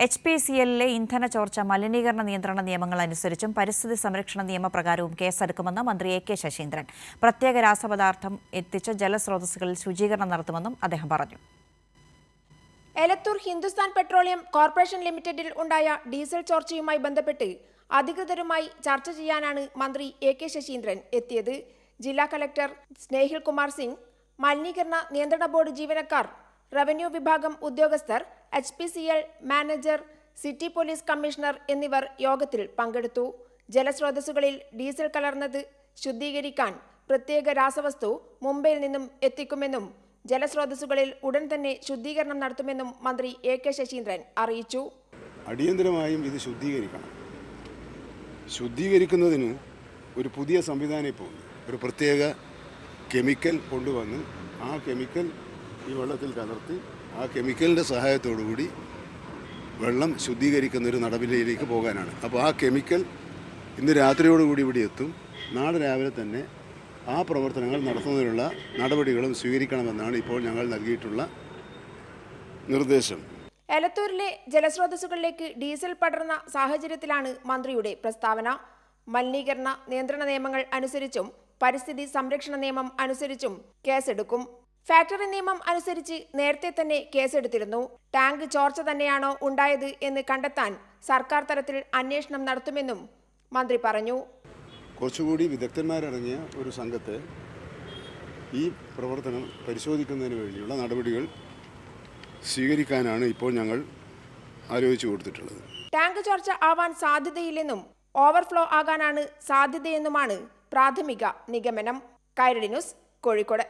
HPCL-ലെ ഇന്ധന ചോർച്ച മലിനീകരണ നിയന്ത്രണ നിയമങ്ങൾ അനുസരിച്ചും പരിസ്ഥിതി സംരക്ഷണ നിയമപ്രകാരവും കേസെടുക്കുമെന്ന് മന്ത്രി A.K. ശശീന്ദ്രൻ. പ്രത്യേക രാസപദാർത്ഥം എത്തിച്ച് ജലസ്രോതസ്സുകളിൽ ശുചീകരണം നടത്തുമെന്നും അദ്ദേഹം പറഞ്ഞു. എലത്തൂർ ഹിന്ദുസ്ഥാൻ പെട്രോളിയം കോർപ്പറേഷൻ ലിമിറ്റഡിൽ ഉണ്ടായ ഡീസൽ ചോർച്ചയുമായി ബന്ധപ്പെട്ട് അധികൃതരുമായി ചർച്ച ചെയ്യാനാണ് മന്ത്രി A.K. ശശീന്ദ്രൻ എത്തിയത്. ജില്ലാ കളക്ടർ സ്നേഹിൽ കുമാർ സിംഗ്, മലിനീകരണ നിയന്ത്രണ ബോർഡ് ജീവനക്കാർ, റവന്യൂ വിഭാഗം ഉദ്യോഗസ്ഥർ, HPCL manager, city police commissioner എന്നിവർ യോഗത്തിൽ പങ്കെടുത്തു. ജലസ്രോതസ്സുകളിൽ ഡീസൽ കലർന്നത് ശുദ്ധീകരിക്കാൻ പ്രത്യേക രാസവസ്തു മുംബൈയിൽ നിന്നും എത്തിക്കുമെന്നും ജലസ്രോതസ്സുകളിൽ ഉടൻ തന്നെ ശുദ്ധീകരണം നടത്തുമെന്നും മന്ത്രി A.K. ശശീന്ദ്രൻ അറിയിച്ചു. അടിയന്തരമായും ഇത് ശുദ്ധീകരിക്കുന്നതിന് ഒരു പുതിയ സംവിധാനം ഇപ്പോൾ ഒരു പ്രത്യേക കെമിക്കൽ കൊണ്ടുവന്ന് ആ കെമിക്കൽ ഈ വെള്ളത്തിൽ കലർത്തി ആ കെമിക്കലിൻ്റെ സഹായത്തോടുകൂടി വെള്ളം ശുദ്ധീകരിക്കുന്നൊരു നടപടിയിലേക്ക് പോകാനാണ്. അപ്പോൾ ആ കെമിക്കൽ ഇന്ന് രാത്രിയോടുകൂടി ഇവിടെ എത്തും. നാളെ രാവിലെ തന്നെ ആ പ്രവർത്തനങ്ങൾ നടത്തുന്നതിനുള്ള നടപടികളും സ്വീകരിക്കണമെന്നാണ് ഇപ്പോൾ ഞങ്ങൾ നൽകിയിട്ടുള്ള നിർദ്ദേശം. എലത്തൂരിലെ ജലസ്രോതസ്സുകളിലേക്ക് ഡീസൽ പടർന്ന സാഹചര്യത്തിലാണ് മന്ത്രിയുടെ പ്രസ്താവന. മലിനീകരണ നിയന്ത്രണ നിയമങ്ങൾ അനുസരിച്ചും പരിസ്ഥിതി സംരക്ഷണ നിയമം അനുസരിച്ചും കേസെടുക്കും. ഫാക്ടറി നിയമം അനുസരിച്ച് നേരത്തെ തന്നെ കേസെടുത്തിരുന്നു. ടാങ്ക് ചോർച്ച തന്നെയാണോ ഉണ്ടായത് എന്ന് കണ്ടെത്താൻ സർക്കാർ തലത്തിൽ അന്വേഷണം നടത്തുമെന്നും മന്ത്രി പറഞ്ഞു. കുറച്ചുകൂടി വിദഗ്ധന്മാരടങ്ങിയ ഒരു സംഘത്തെ ഈ പ്രവർത്തനം പരിശോധിക്കുന്നതിന് വേണ്ടിയുള്ള നടപടികൾ സ്വീകരിക്കാനാണ് ഇപ്പോൾ ഞങ്ങൾ ആലോചിച്ചു കൊടുത്തിട്ടുള്ളത്. ടാങ്ക് ചോർച്ച ആവാൻ സാധ്യതയില്ലെന്നും ഓവർഫ്ലോ ആകാനാണ് സാധ്യതയെന്നുമാണ് പ്രാഥമിക നിഗമനം. കൈരളി ന്യൂസ്, കോഴിക്കോട്.